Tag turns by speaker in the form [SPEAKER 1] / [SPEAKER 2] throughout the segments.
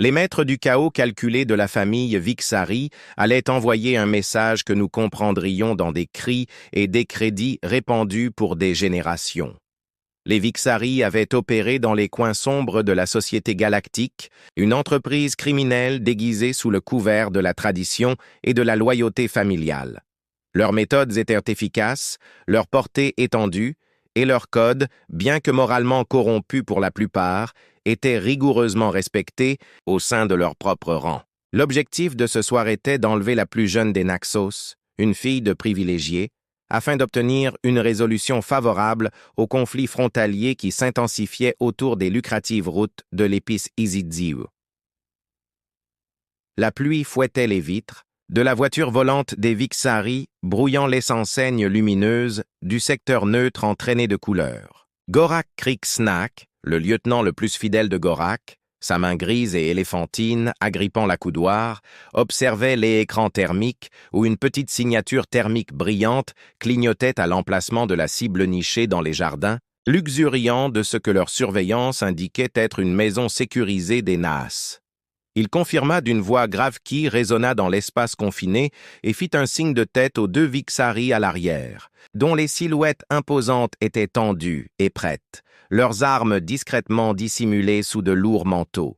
[SPEAKER 1] Les maîtres du chaos calculé de la famille Vixari allaient envoyer un message que nous comprendrions dans des cris et des crédits répandus pour des générations. Les Vixari avaient opéré dans les coins sombres de la société galactique, une entreprise criminelle déguisée sous le couvert de la tradition et de la loyauté familiale. Leurs méthodes étaient efficaces, leur portée étendue, et leurs codes, bien que moralement corrompus pour la plupart, étaient rigoureusement respectés au sein de leur propre rang. L'objectif de ce soir était d'enlever la plus jeune des Naxos, une fille de privilégié, afin d'obtenir une résolution favorable au conflit frontalier qui s'intensifiait autour des lucratives routes de l'épice Izidziu. La pluie fouettait les vitres, de la voiture volante des Vixari, brouillant les enseignes lumineuses du secteur neutre entraîné de couleurs. Gorak Kriksnak, le lieutenant le plus fidèle de Gorak, sa main grise et éléphantine agrippant la coudoir, observait les écrans thermiques où une petite signature thermique brillante clignotait à l'emplacement de la cible nichée dans les jardins, luxuriant de ce que leur surveillance indiquait être une maison sécurisée des Naas. Il confirma d'une voix grave qui résonna dans l'espace confiné et fit un signe de tête aux deux Vixari à l'arrière, dont les silhouettes imposantes étaient tendues et prêtes, leurs armes discrètement dissimulées sous de lourds manteaux.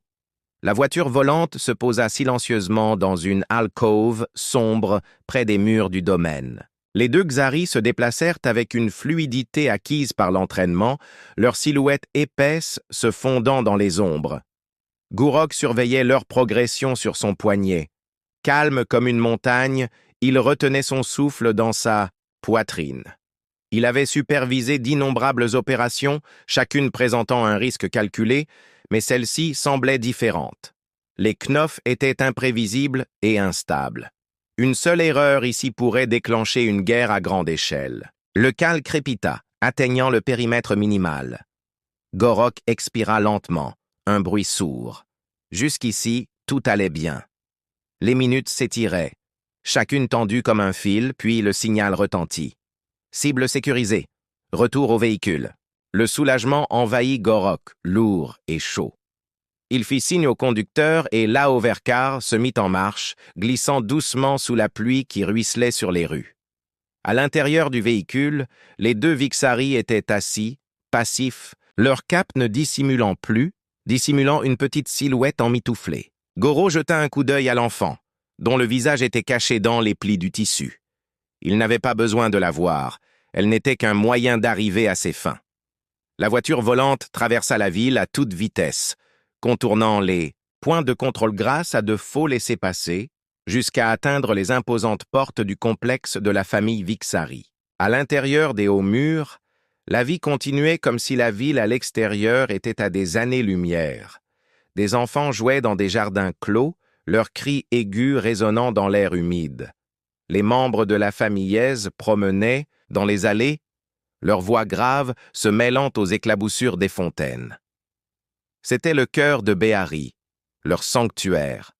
[SPEAKER 1] La voiture volante se posa silencieusement dans une alcôve sombre près des murs du domaine. Les deux Xari se déplacèrent avec une fluidité acquise par l'entraînement, leurs silhouettes épaisses se fondant dans les ombres. Gurok surveillait leur progression sur son poignet. Calme comme une montagne, il retenait son souffle dans sa poitrine. Il avait supervisé d'innombrables opérations, chacune présentant un risque calculé, mais celle-ci semblait différente. Les Knopf étaient imprévisibles et instables. Une seule erreur ici pourrait déclencher une guerre à grande échelle. Le cal crépita, atteignant le périmètre minimal. Gorok expira lentement. Un bruit sourd. Jusqu'ici, tout allait bien. Les minutes s'étiraient, chacune tendue comme un fil, puis le signal retentit. Cible sécurisée. Retour au véhicule. Le soulagement envahit Gorok, lourd et chaud. Il fit signe au conducteur et l'Aovercar se mit en marche, glissant doucement sous la pluie qui ruisselait sur les rues. À l'intérieur du véhicule, les deux Vixari étaient assis, passifs, leur cape ne dissimulant une petite silhouette emmitouflée. Goro jeta un coup d'œil à l'enfant, dont le visage était caché dans les plis du tissu. Il n'avait pas besoin de la voir, elle n'était qu'un moyen d'arriver à ses fins. La voiture volante traversa la ville à toute vitesse, contournant les points de contrôle grâce à de faux laissez-passer, jusqu'à atteindre les imposantes portes du complexe de la famille Vixari. À l'intérieur des hauts murs, la vie continuait comme si la ville à l'extérieur était à des années-lumière. Des enfants jouaient dans des jardins clos, leurs cris aigus résonnant dans l'air humide. Les membres de la familleuse promenaient dans les allées, leurs voix graves se mêlant aux éclaboussures des fontaines. C'était le cœur de Béhari, leur sanctuaire,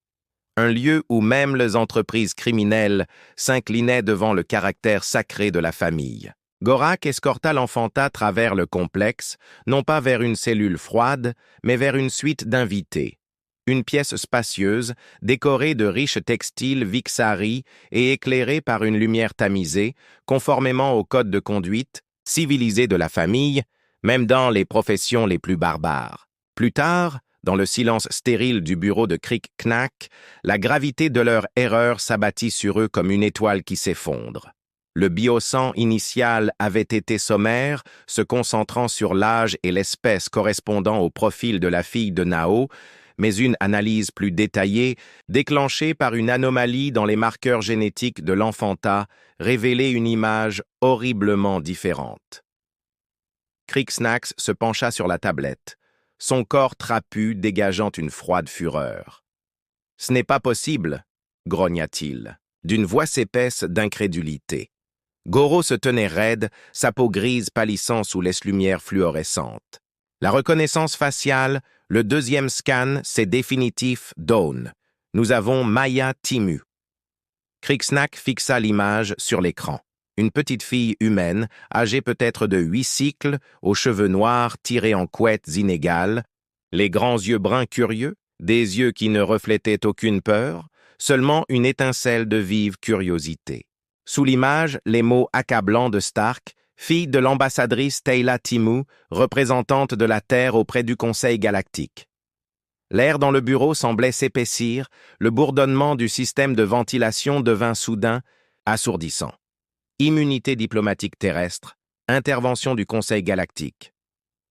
[SPEAKER 1] un lieu où même les entreprises criminelles s'inclinaient devant le caractère sacré de la famille. Gorak escorta l'enfanta à travers le complexe, non pas vers une cellule froide, mais vers une suite d'invités. Une pièce spacieuse, décorée de riches textiles Vixari et éclairée par une lumière tamisée, conformément au code de conduite, civilisé de la famille, même dans les professions les plus barbares. Plus tard, dans le silence stérile du bureau de Kriksnak, la gravité de leur erreur s'abattit sur eux comme une étoile qui s'effondre. Le biosang initial avait été sommaire, se concentrant sur l'âge et l'espèce correspondant au profil de la fille de Nao, mais une analyse plus détaillée, déclenchée par une anomalie dans les marqueurs génétiques de l'enfantat, révélait une image horriblement différente. Kriksnak se pencha sur la tablette, son corps trapu dégageant une froide fureur. « Ce n'est pas possible, » grogna-t-il, d'une voix épaisse d'incrédulité. Goro se tenait raide, sa peau grise pâlissant sous les lumières fluorescentes. La reconnaissance faciale, le deuxième scan, c'est définitif, Dawn. Nous avons Maya Timu. Kriksnak fixa l'image sur l'écran. Une petite fille humaine, âgée peut-être de 8 cycles, aux cheveux noirs tirés en couettes inégales, les grands yeux bruns curieux, des yeux qui ne reflétaient aucune peur, seulement une étincelle de vive curiosité. Sous l'image, les mots accablants de Stark, fille de l'ambassadrice Teyla Timu, représentante de la Terre auprès du Conseil galactique. L'air dans le bureau semblait s'épaissir, le bourdonnement du système de ventilation devint soudain assourdissant. Immunité diplomatique terrestre, intervention du Conseil galactique.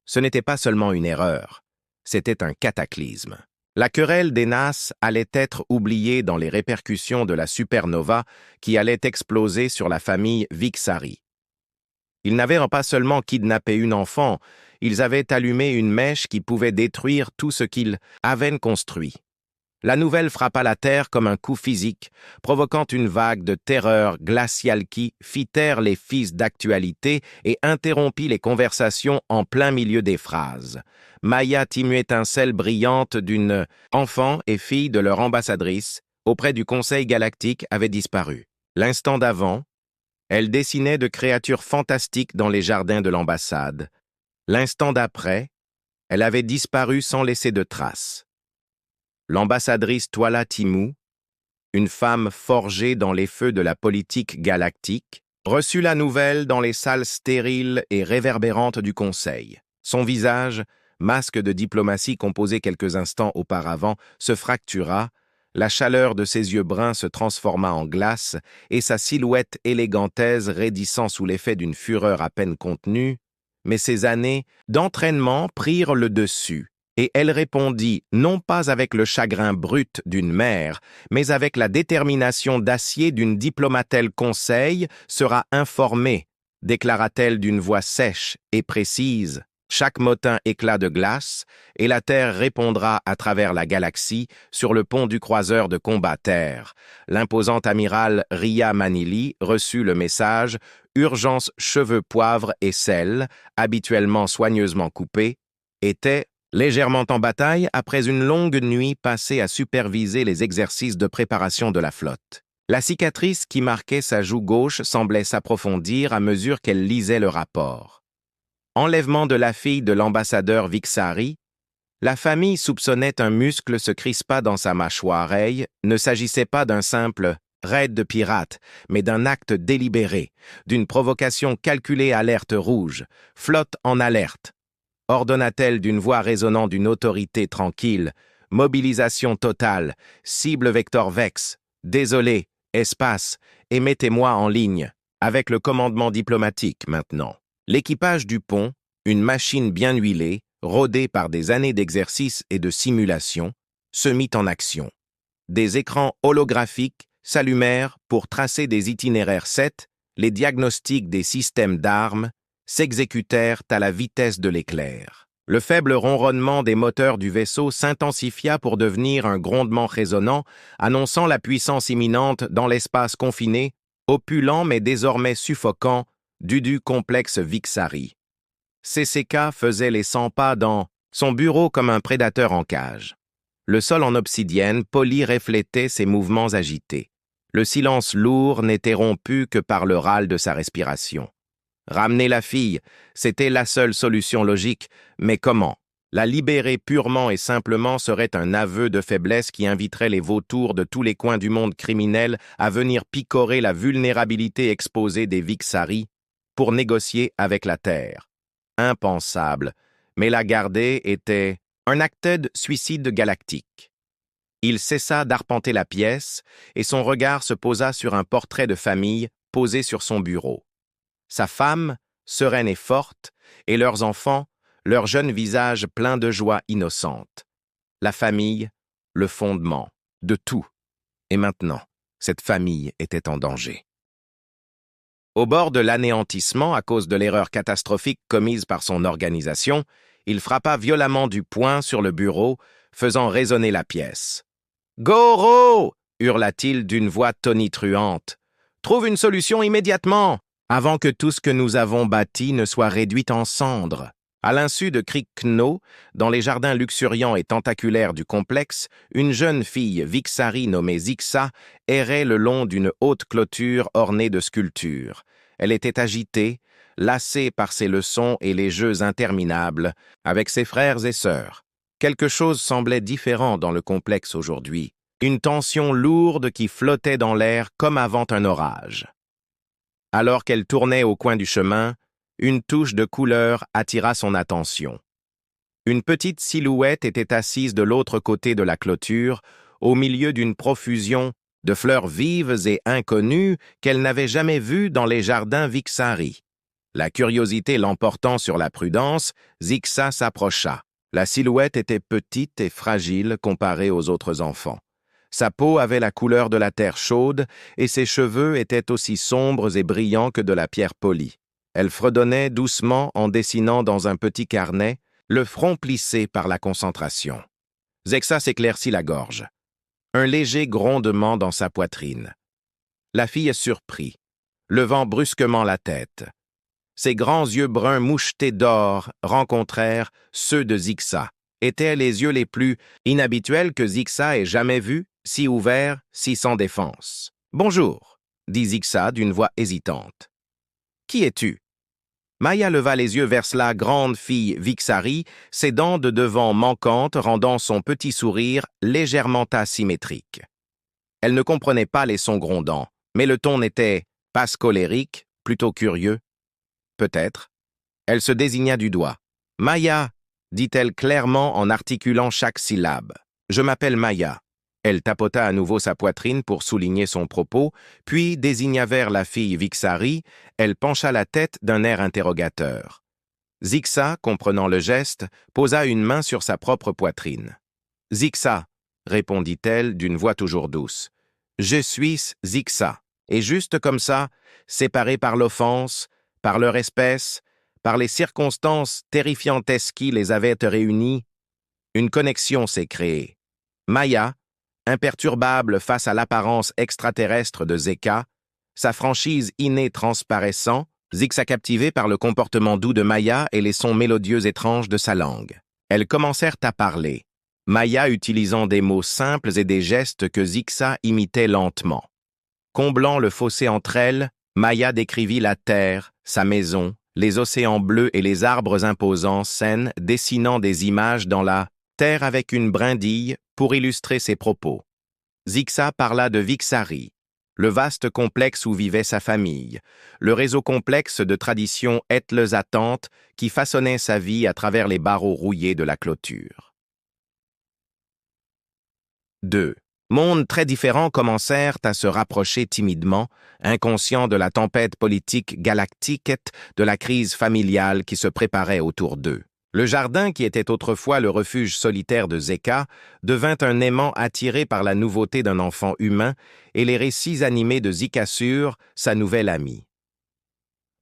[SPEAKER 1] Ce n'était pas seulement une erreur, c'était un cataclysme. La querelle des NAS allait être oubliée dans les répercussions de la supernova qui allait exploser sur la famille Vixari. Ils n'avaient pas seulement kidnappé une enfant, ils avaient allumé une mèche qui pouvait détruire tout ce qu'ils avaient construit. La nouvelle frappa la Terre comme un coup physique, provoquant une vague de terreur glaciale qui fit taire les fils d'actualité et interrompit les conversations en plein milieu des phrases. Maya Timu, étincelle brillante d'une enfant et fille de leur ambassadrice, auprès du Conseil galactique, avait disparu. L'instant d'avant, elle dessinait de créatures fantastiques dans les jardins de l'ambassade. L'instant d'après, elle avait disparu sans laisser de traces. L'ambassadrice Teyla Timu, une femme forgée dans les feux de la politique galactique, reçut la nouvelle dans les salles stériles et réverbérantes du Conseil. Son visage, masque de diplomatie composé quelques instants auparavant, se fractura, la chaleur de ses yeux bruns se transforma en glace et sa silhouette élégantaise raidissant sous l'effet d'une fureur à peine contenue, mais ses années d'entraînement prirent le dessus. Et elle répondit non pas avec le chagrin brut d'une mère, mais avec la détermination d'acier d'une diplomatelle. Conseil sera informée, déclara-t-elle d'une voix sèche et précise. Chaque motin éclat de glace, et la Terre répondra à travers la galaxie sur le pont du croiseur de combat Terre. L'imposante amirale Ria Manili reçut le message « Urgence cheveux poivre et sel », habituellement soigneusement coupés, était légèrement en bataille après une longue nuit passée à superviser les exercices de préparation de la flotte. La cicatrice qui marquait sa joue gauche semblait s'approfondir à mesure qu'elle lisait le rapport. Enlèvement de la fille de l'ambassadeur Vixari, la famille soupçonnait un muscle se crispa dans sa mâchoire. Ne s'agissait pas d'un simple raid de pirates, mais d'un acte délibéré, d'une provocation calculée. Alerte rouge, flotte en alerte. Ordonna-t-elle d'une voix résonnant d'une autorité tranquille, mobilisation totale, cible vecteur Vex, désolé, espace, et mettez-moi en ligne, avec le commandement diplomatique maintenant. L'équipage du pont, une machine bien huilée, rodée par des années d'exercice et de simulation, se mit en action. Des écrans holographiques s'allumèrent pour tracer des itinéraires 7, les diagnostics des systèmes d'armes s'exécutèrent à la vitesse de l'éclair. Le faible ronronnement des moteurs du vaisseau s'intensifia pour devenir un grondement résonnant, annonçant la puissance imminente dans l'espace confiné, opulent mais désormais suffocant, du complexe Vixari. CCK faisait les 100 pas dans son bureau comme un prédateur en cage. Le sol en obsidienne poli reflétait ses mouvements agités. Le silence lourd n'était rompu que par le râle de sa respiration. Ramener la fille, c'était la seule solution logique, mais comment? La libérer purement et simplement serait un aveu de faiblesse qui inviterait les vautours de tous les coins du monde criminel à venir picorer la vulnérabilité exposée des Vixari pour négocier avec la Terre. Impensable, mais la garder était un acte de suicide galactique. Il cessa d'arpenter la pièce et son regard se posa sur un portrait de famille posé sur son bureau. Sa femme, sereine et forte, et leurs enfants, leurs jeunes visages pleins de joie innocente. La famille, le fondement de tout. Et maintenant, cette famille était en danger. Au bord de l'anéantissement à cause de l'erreur catastrophique commise par son organisation, il frappa violemment du poing sur le bureau, faisant résonner la pièce. « Goro !» hurla-t-il d'une voix tonitruante. « Trouve une solution immédiatement, avant que tout ce que nous avons bâti ne soit réduit en cendres. » À l'insu de Krikno, dans les jardins luxuriants et tentaculaires du complexe, une jeune fille Vixari nommée Zixa errait le long d'une haute clôture ornée de sculptures. Elle était agitée, lassée par ses leçons et les jeux interminables, avec ses frères et sœurs. Quelque chose semblait différent dans le complexe aujourd'hui, une tension lourde qui flottait dans l'air comme avant un orage. Alors qu'elle tournait au coin du chemin, une touche de couleur attira son attention. Une petite silhouette était assise de l'autre côté de la clôture, au milieu d'une profusion de fleurs vives et inconnues qu'elle n'avait jamais vues dans les jardins Vixari. La curiosité l'emportant sur la prudence, Zixa s'approcha. La silhouette était petite et fragile comparée aux autres enfants. Sa peau avait la couleur de la terre chaude et ses cheveux étaient aussi sombres et brillants que de la pierre polie. Elle fredonnait doucement en dessinant dans un petit carnet, le front plissé par la concentration. Zixa s'éclaircit la gorge. Un léger grondement dans sa poitrine. La fille surprit, levant brusquement la tête. Ses grands yeux bruns mouchetés d'or rencontrèrent ceux de Zixa. Étaient les yeux les plus inhabituels que Zixa ait jamais vus, si ouverts, si sans défense. « Bonjour », dit Zixa d'une voix hésitante. « Qui es-tu » Maya leva les yeux vers la grande fille Vixari, ses dents de devant manquantes rendant son petit sourire légèrement asymétrique. Elle ne comprenait pas les sons grondants, mais le ton n'était pas colérique, plutôt curieux. Peut-être. Elle se désigna du doigt. « Maya », dit-elle clairement en articulant chaque syllabe. « Je m'appelle Maya. » Elle tapota à nouveau sa poitrine pour souligner son propos, puis désigna vers la fille Vixari, elle pencha la tête d'un air interrogateur. Zixa, comprenant le geste, posa une main sur sa propre poitrine. « Zixa », répondit-elle d'une voix toujours douce. « Je suis Zixa. » Et juste comme ça, séparée par l'offense, par leur espèce, par les circonstances terrifiantes qui les avaient réunis, une connexion s'est créée. Maya, imperturbable face à l'apparence extraterrestre de Zeka, sa franchise innée transparaissant, Zixa captivée par le comportement doux de Maya et les sons mélodieux étranges de sa langue. Elles commencèrent à parler, Maya utilisant des mots simples et des gestes que Zixa imitait lentement. Comblant le fossé entre elles, Maya décrivit la terre, sa maison, les océans bleus et les arbres imposants, scènes dessinant des images dans la terre avec une brindille pour illustrer ses propos. Zixa parla de Vixari, le vaste complexe où vivait sa famille, le réseau complexe de traditions attentes qui façonnait sa vie à travers les barreaux rouillés de la clôture. 2. Mondes très différents commencèrent à se rapprocher timidement, inconscients de la tempête politique galactique, de la crise familiale qui se préparait autour d'eux. Le jardin, qui était autrefois le refuge solitaire de Zeka, devint un aimant attiré par la nouveauté d'un enfant humain et les récits animés de Zikasur, sa nouvelle amie.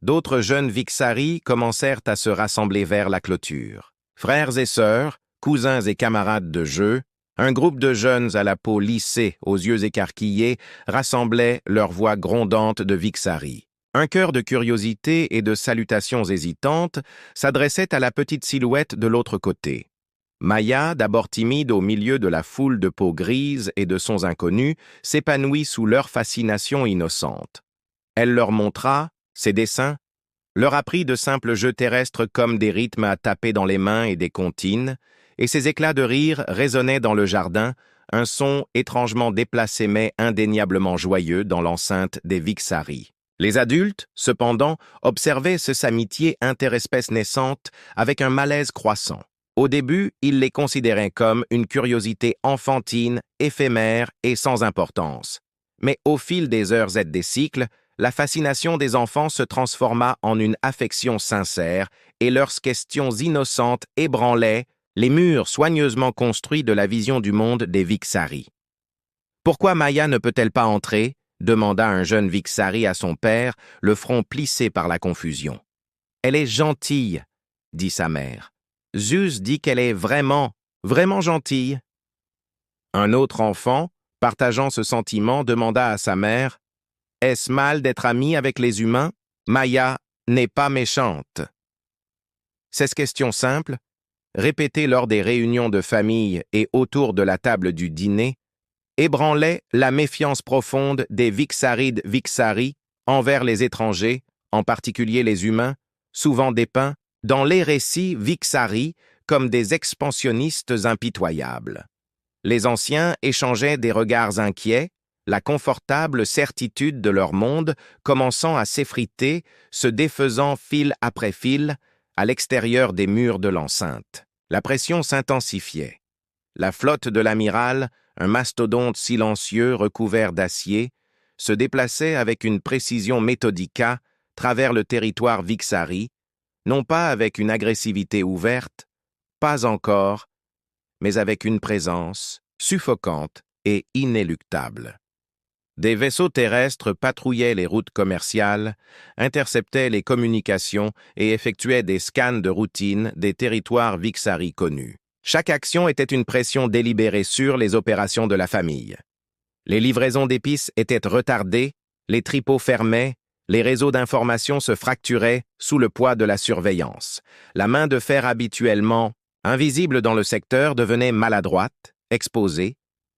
[SPEAKER 1] D'autres jeunes Vixari commencèrent à se rassembler vers la clôture. Frères et sœurs, cousins et camarades de jeu, un groupe de jeunes à la peau lissée, aux yeux écarquillés, rassemblait leurs voix grondantes de Vixari. Un cœur de curiosité et de salutations hésitantes s'adressait à la petite silhouette de l'autre côté. Maya, d'abord timide au milieu de la foule de peaux grises et de sons inconnus, s'épanouit sous leur fascination innocente. Elle leur montra ses dessins, leur apprit de simples jeux terrestres comme des rythmes à taper dans les mains et des comptines, et ses éclats de rire résonnaient dans le jardin, un son étrangement déplacé mais indéniablement joyeux dans l'enceinte des Vixari. Les adultes, cependant, observaient cette amitié interespèce naissante avec un malaise croissant. Au début, ils les considéraient comme une curiosité enfantine, éphémère et sans importance. Mais au fil des heures et des cycles, la fascination des enfants se transforma en une affection sincère et leurs questions innocentes ébranlaient les murs soigneusement construits de la vision du monde des Vixari. « Pourquoi Maya ne peut-elle pas entrer ?» demanda un jeune Vixari à son père, le front plissé par la confusion. « Elle est gentille, » dit sa mère. « Zeus dit qu'elle est vraiment gentille. » Un autre enfant, partageant ce sentiment, demanda à sa mère « Est-ce mal d'être ami avec les humains? Maya n'est pas méchante. » Cette question simple, répétée lors des réunions de famille et autour de la table du dîner, ébranlait la méfiance profonde des Vixarides Vixari envers les étrangers, en particulier les humains, souvent dépeints, dans les récits Vixari comme des expansionnistes impitoyables. Les anciens échangeaient des regards inquiets, la confortable certitude de leur monde commençant à s'effriter, se défaisant fil après fil à l'extérieur des murs de l'enceinte. La pression s'intensifiait. La flotte de l'amiral, un mastodonte silencieux recouvert d'acier, se déplaçait avec une précision méthodica travers le territoire Vixari, non pas avec une agressivité ouverte, pas encore, mais avec une présence suffocante et inéluctable. Des vaisseaux terrestres patrouillaient les routes commerciales, interceptaient les communications et effectuaient des scans de routine des territoires Vixari connus. Chaque action était une pression délibérée sur les opérations de la famille. Les livraisons d'épices étaient retardées, les tripots fermaient, les réseaux d'information se fracturaient sous le poids de la surveillance. La main de fer habituellement invisible dans le secteur devenait maladroite, exposée,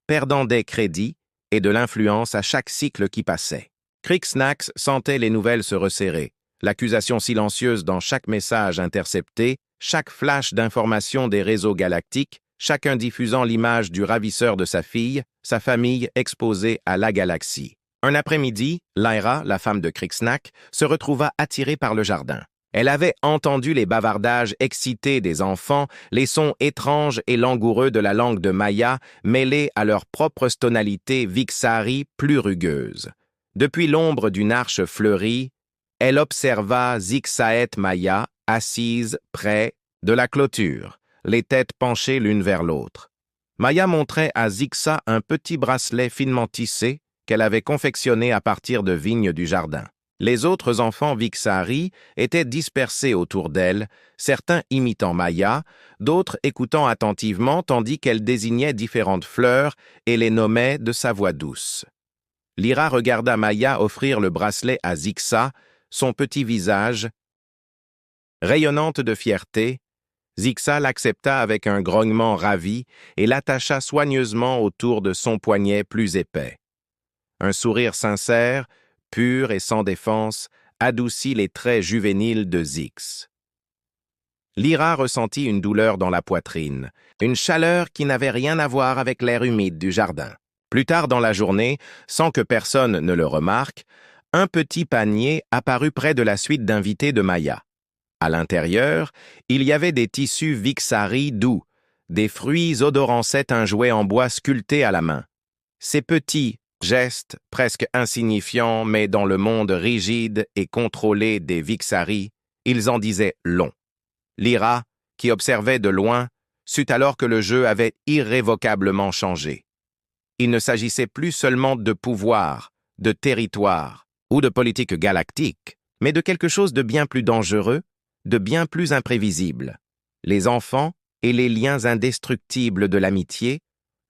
[SPEAKER 1] perdant des crédits et de l'influence à chaque cycle qui passait. Crixnax sentait les nouvelles se resserrer, l'accusation silencieuse dans chaque message intercepté, chaque flash d'information des réseaux galactiques, chacun diffusant l'image du ravisseur de sa fille, sa famille exposée à la galaxie. Un après-midi, Lyra, la femme de Crixnax, se retrouva attirée par le jardin. Elle avait entendu les bavardages excités des enfants, les sons étranges et langoureux de la langue de Maya mêlés à leur propre tonalité Vixari plus rugueuse. Depuis l'ombre d'une arche fleurie, elle observa Zixaet Maya assise près de la clôture, les têtes penchées l'une vers l'autre. Maya montrait à Zixa un petit bracelet finement tissé qu'elle avait confectionné à partir de vignes du jardin. Les autres enfants Vixari étaient dispersés autour d'elle, certains imitant Maya, d'autres écoutant attentivement tandis qu'elle désignait différentes fleurs et les nommait de sa voix douce. Lyra regarda Maya offrir le bracelet à Zixa, son petit visage. Rayonnante de fierté, Zixa l'accepta avec un grognement ravi et l'attacha soigneusement autour de son poignet plus épais. Un sourire sincère, pur et sans défense, adoucit les traits juvéniles de Zix. Lyra ressentit une douleur dans la poitrine, une chaleur qui n'avait rien à voir avec l'air humide du jardin. Plus tard dans la journée, sans que personne ne le remarque, un petit panier apparut près de la suite d'invités de Maya. À l'intérieur, il y avait des tissus Vixari doux, des fruits odorançaient un jouet en bois sculpté à la main. Ces petits gestes, presque insignifiants, mais dans le monde rigide et contrôlé des Vixari, ils en disaient long. Lyra, qui observait de loin, sut alors que le jeu avait irrévocablement changé. Il ne s'agissait plus seulement de pouvoir, de territoire ou de politique galactique, mais de quelque chose de bien plus dangereux, de bien plus imprévisible. Les enfants et les liens indestructibles de l'amitié,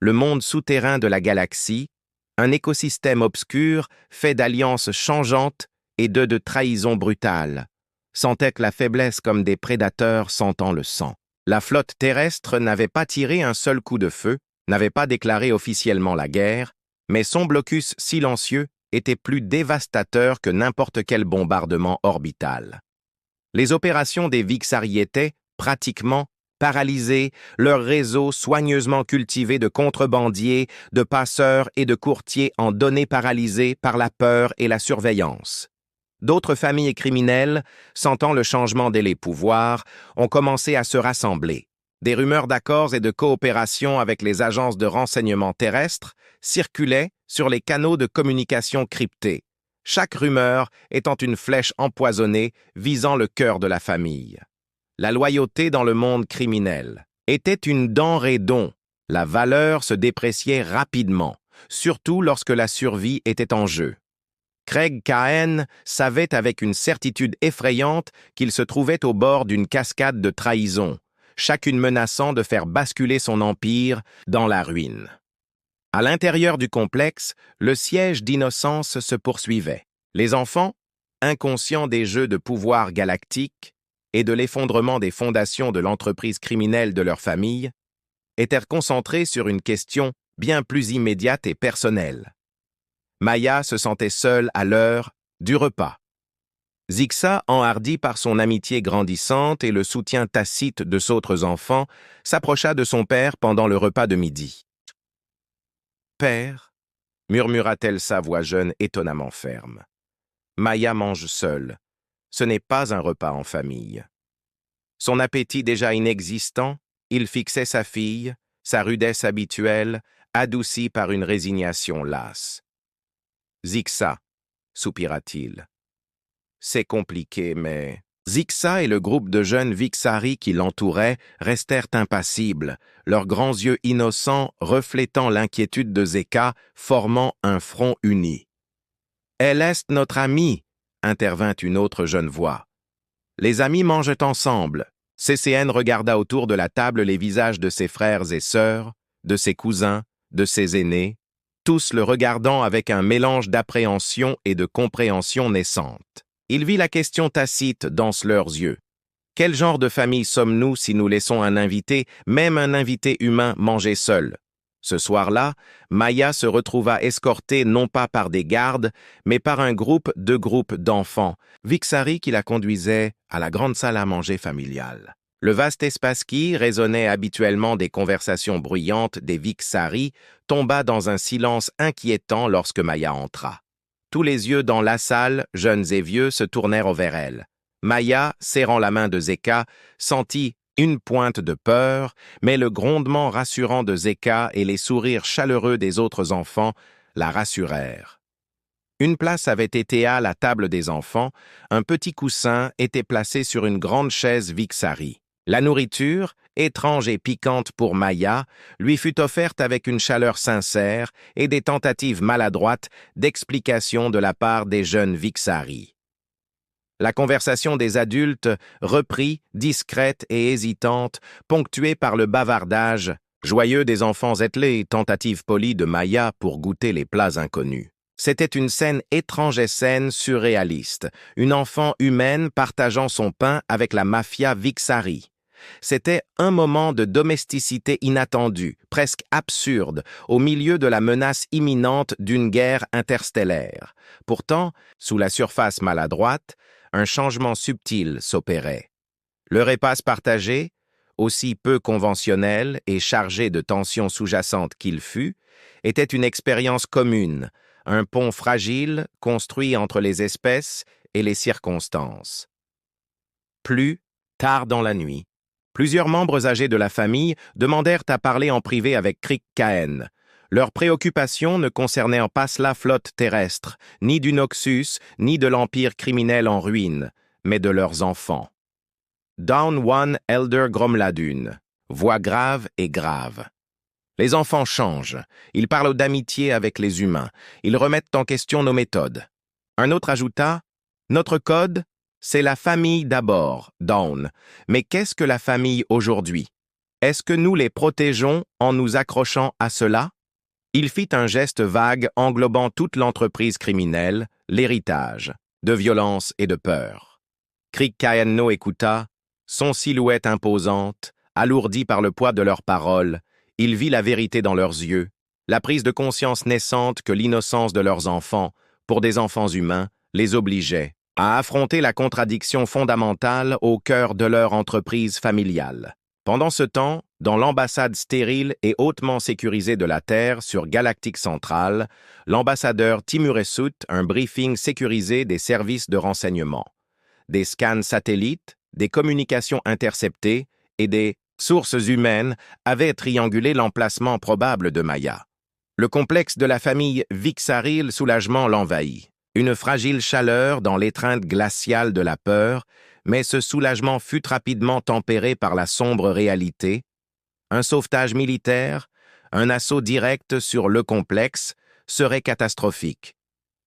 [SPEAKER 1] le monde souterrain de la galaxie, un écosystème obscur fait d'alliances changeantes et de trahisons brutales, sentaient la faiblesse comme des prédateurs sentant le sang. La flotte terrestre n'avait pas tiré un seul coup de feu, n'avait pas déclaré officiellement la guerre, mais son blocus silencieux était plus dévastateur que n'importe quel bombardement orbital. Les opérations des Vixari étaient, pratiquement, paralysés, leur réseau soigneusement cultivé de contrebandiers, de passeurs et de courtiers en données paralysées par la peur et la surveillance. D'autres familles criminelles, sentant le changement des pouvoirs, ont commencé à se rassembler. Des rumeurs d'accords et de coopération avec les agences de renseignement terrestres circulaient sur les canaux de communication cryptés, chaque rumeur étant une flèche empoisonnée visant le cœur de la famille. La loyauté dans le monde criminel était une denrée dont la valeur se dépréciait rapidement, surtout lorsque la survie était en jeu. Craig Cahen savait avec une certitude effrayante qu'il se trouvait au bord d'une cascade de trahisons, chacune menaçant de faire basculer son empire dans la ruine. À l'intérieur du complexe, le siège d'innocence se poursuivait. Les enfants, inconscients des jeux de pouvoir galactique et de l'effondrement des fondations de l'entreprise criminelle de leur famille, étaient concentrés sur une question bien plus immédiate et personnelle. Maya se sentait seule à l'heure du repas. Zixa, enhardi par son amitié grandissante et le soutien tacite de d'autres enfants, s'approcha de son père pendant le repas de midi. « Père, murmura-t-elle sa voix jeune étonnamment ferme. Maya mange seule. Ce n'est pas un repas en famille. Son appétit déjà inexistant, il fixait sa fille, sa rudesse habituelle, adoucie par une résignation lasse. Zixa, soupira-t-il. C'est compliqué, mais... Zixa et le groupe de jeunes Vixari qui l'entouraient restèrent impassibles, leurs grands yeux innocents reflétant l'inquiétude de Zeka, formant un front uni. « Elle est notre amie !» intervint une autre jeune voix. « Les amis mangent ensemble. » CCN regarda autour de la table les visages de ses frères et sœurs, de ses cousins, de ses aînés, tous le regardant avec un mélange d'appréhension et de compréhension naissante. Il vit la question tacite dans leurs yeux. Quel genre de famille sommes-nous si nous laissons un invité, même un invité humain, manger seul? Ce soir-là, Maya se retrouva escortée non pas par des gardes, mais par un groupe d'enfants, Vixari qui la conduisait à la grande salle à manger familiale. Le vaste espace qui résonnait habituellement des conversations bruyantes des Vixari tomba dans un silence inquiétant lorsque Maya entra. Tous les yeux dans la salle, jeunes et vieux, se tournèrent vers elle. Maya, serrant la main de Zeka, sentit une pointe de peur, mais le grondement rassurant de Zeka et les sourires chaleureux des autres enfants la rassurèrent. Une place avait été à la table des enfants, un petit coussin était placé sur une grande chaise Vixari. La nourriture, étrange et piquante pour Maya, lui fut offerte avec une chaleur sincère et des tentatives maladroites d'explication de la part des jeunes Vixari. La conversation des adultes reprit, discrète et hésitante, ponctuée par le bavardage, joyeux des enfants ételés, tentative polie de Maya pour goûter les plats inconnus. C'était une scène étrange et saine, surréaliste, une enfant humaine partageant son pain avec la mafia Vixari. C'était un moment de domesticité inattendue, presque absurde, au milieu de la menace imminente d'une guerre interstellaire. Pourtant, sous la surface maladroite, un changement subtil s'opérait. Le repas partagé, aussi peu conventionnel et chargé de tensions sous-jacentes qu'il fût, était une expérience commune, un pont fragile construit entre les espèces et les circonstances. Plus tard dans la nuit, plusieurs membres âgés de la famille demandèrent à parler en privé avec Crick Cahen. Leurs préoccupations ne concernaient pas la flotte terrestre, ni du Noxus, ni de l'empire criminel en ruine, mais de leurs enfants. Down One Elder Gromladun, voix grave et grave. Les enfants changent, ils parlent d'amitié avec les humains, ils remettent en question nos méthodes. Un autre ajouta, « Notre code, c'est la famille d'abord, Dawn. Mais qu'est-ce que la famille aujourd'hui? Est-ce que nous les protégeons en nous accrochant à cela ?» Il fit un geste vague englobant toute l'entreprise criminelle, l'héritage, de violence et de peur. Crick Cahenno écouta, son silhouette imposante, alourdie par le poids de leurs paroles, il vit la vérité dans leurs yeux, la prise de conscience naissante que l'innocence de leurs enfants, pour des enfants humains, les obligeait à affronter la contradiction fondamentale au cœur de leur entreprise familiale. Pendant ce temps, dans l'ambassade stérile et hautement sécurisée de la Terre sur Galactique Centrale, l'ambassadeur Timuresut un briefing sécurisé des services de renseignement. Des scans satellites, des communications interceptées et des sources humaines avaient triangulé l'emplacement probable de Maya. Le complexe de la famille Vixari, le soulagement l'envahit. Une fragile chaleur dans l'étreinte glaciale de la peur, mais ce soulagement fut rapidement tempéré par la sombre réalité. Un sauvetage militaire, un assaut direct sur le complexe, serait catastrophique.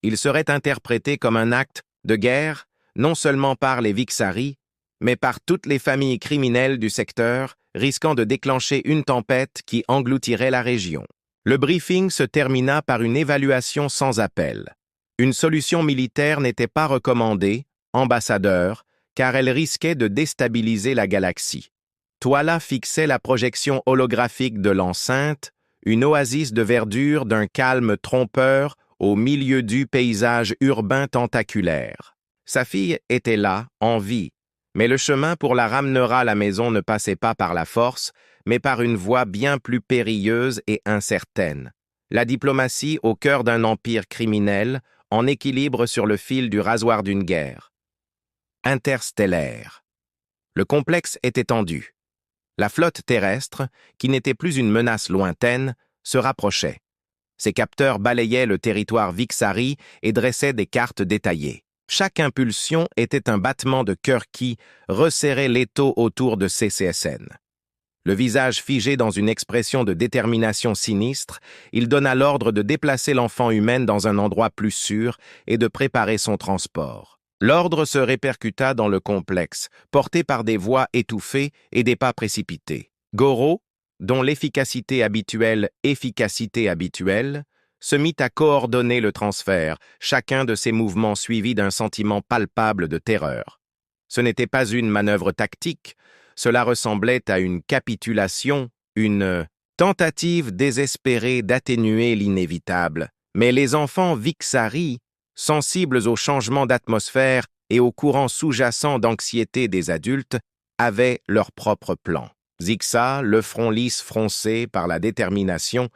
[SPEAKER 1] Il serait interprété comme un acte de guerre, non seulement par les Vixari, mais par toutes les familles criminelles du secteur, risquant de déclencher une tempête qui engloutirait la région. Le briefing se termina par une évaluation sans appel. Une solution militaire n'était pas recommandée, ambassadeur, car elle risquait de déstabiliser la galaxie. Toila fixait la projection holographique de l'enceinte, une oasis de verdure d'un calme trompeur au milieu du paysage urbain tentaculaire. Sa fille était là, en vie, mais le chemin pour la ramener à la maison ne passait pas par la force, mais par une voie bien plus périlleuse et incertaine. La diplomatie au cœur d'un empire criminel, en équilibre sur le fil du rasoir d'une guerre. Interstellaire. Le complexe était tendu. La flotte terrestre, qui n'était plus une menace lointaine, se rapprochait. Ses capteurs balayaient le territoire Vixari et dressaient des cartes détaillées. Chaque impulsion était un battement de cœur qui resserrait l'étau autour de CCSN. Le visage figé dans une expression de détermination sinistre, il donna l'ordre de déplacer l'enfant humaine dans un endroit plus sûr et de préparer son transport. L'ordre se répercuta dans le complexe, porté par des voix étouffées et des pas précipités. Goro, dont l'efficacité habituelle, se mit à coordonner le transfert, chacun de ses mouvements suivis d'un sentiment palpable de terreur. Ce n'était pas une manœuvre tactique, cela ressemblait à une capitulation, une tentative désespérée d'atténuer l'inévitable. Mais les enfants Vixari, sensibles aux changements d'atmosphère et aux courants sous-jacents d'anxiété des adultes, avaient leur propre plan. Zixa, le front lisse froncé par la détermination,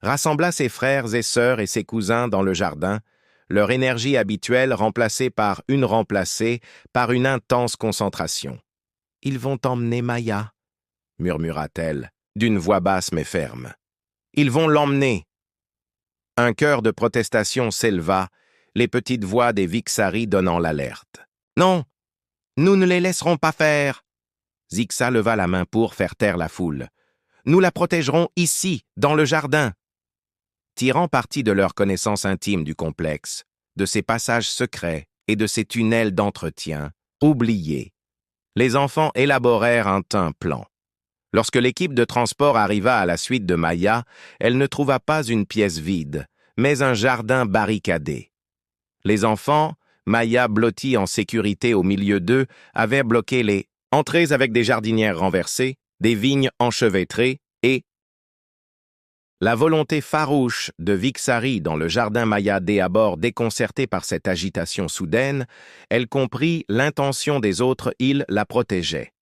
[SPEAKER 1] rassembla ses frères et sœurs et ses cousins dans le jardin, leur énergie habituelle remplacée par une intense concentration. « Ils vont emmener Maya », murmura-t-elle, d'une voix basse mais ferme. « Ils vont l'emmener !» Un chœur de protestation s'éleva, les petites voix des Vixari donnant l'alerte. « Non, nous ne les laisserons pas faire !» Zixa leva la main pour faire taire la foule. « Nous la protégerons ici, dans le jardin !» Tirant parti de leur connaissance intime du complexe, de ses passages secrets et de ses tunnels d'entretien, oubliés, les enfants élaborèrent un plan. Lorsque l'équipe de transport arriva à la suite de Maya, elle ne trouva pas une pièce vide, mais un jardin barricadé. Les enfants, Maya blottie en sécurité au milieu d'eux, avaient bloqué les entrées avec des jardinières renversées, des vignes enchevêtrées et la volonté farouche de Vixari dans le jardin Maya à bord déconcertée par cette agitation soudaine, elle comprit l'intention des autres, ils la protégeaient.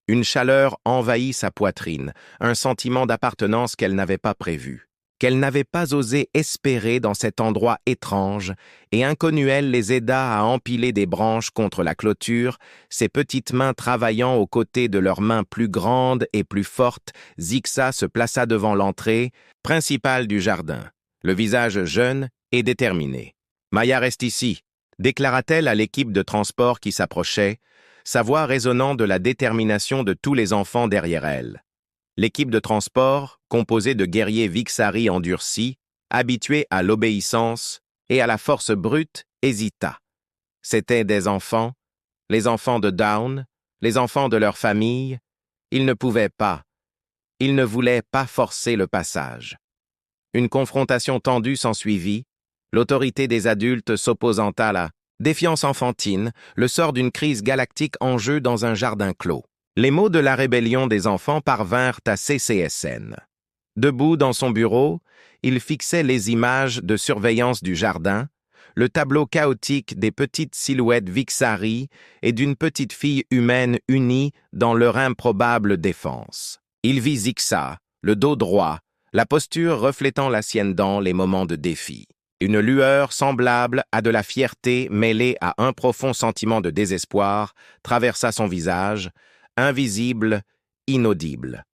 [SPEAKER 1] Une chaleur envahit sa poitrine, un sentiment d'appartenance qu'elle n'avait pas prévu, qu'elle n'avait pas osé espérer dans cet endroit étrange, et Inconnuel les aida à empiler des branches contre la clôture, ses petites mains travaillant aux côtés de leurs mains plus grandes et plus fortes. Zixa se plaça devant l'entrée principale du jardin, le visage jeune et déterminé. « Maya reste ici », déclara-t-elle à l'équipe de transport qui s'approchait, sa voix résonnant de la détermination de tous les enfants derrière elle. L'équipe de transport, composée de guerriers Vixari endurcis, habitués à l'obéissance et à la force brute, hésita. C'étaient des enfants, les enfants de Dawn, les enfants de leur famille. Ils ne pouvaient pas, ils ne voulaient pas forcer le passage. Une confrontation tendue s'ensuivit, l'autorité des adultes s'opposant à la défiance enfantine, le sort d'une crise galactique en jeu dans un jardin clos. Les mots de la rébellion des enfants parvinrent à CCSN. Debout dans son bureau, il fixait les images de surveillance du jardin, le tableau chaotique des petites silhouettes Vixari et d'une petite fille humaine unie dans leur improbable défense. Il vit Zixa, le dos droit, la posture reflétant la sienne dans les moments de défi. Une lueur semblable à de la fierté mêlée à un profond sentiment de désespoir traversa son visage, invisible, inaudible.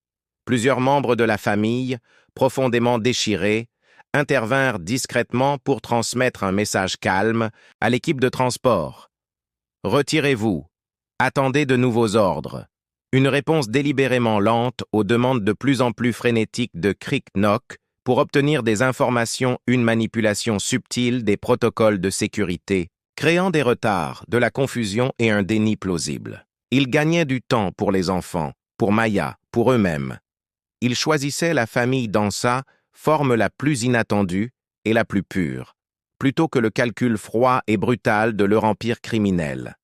[SPEAKER 1] Plusieurs membres de la famille, profondément déchirés, intervinrent discrètement pour transmettre un message calme à l'équipe de transport. « Retirez-vous. Attendez de nouveaux ordres. » Une réponse délibérément lente aux demandes de plus en plus frénétiques de Crick-Knock pour obtenir des informations, une manipulation subtile des protocoles de sécurité, créant des retards, de la confusion et un déni plausible. Ils gagnaient du temps pour les enfants, pour Maya, pour eux-mêmes. Ils choisissaient la famille Dansa, forme la plus inattendue et la plus pure, plutôt que le calcul froid et brutal de leur empire criminel.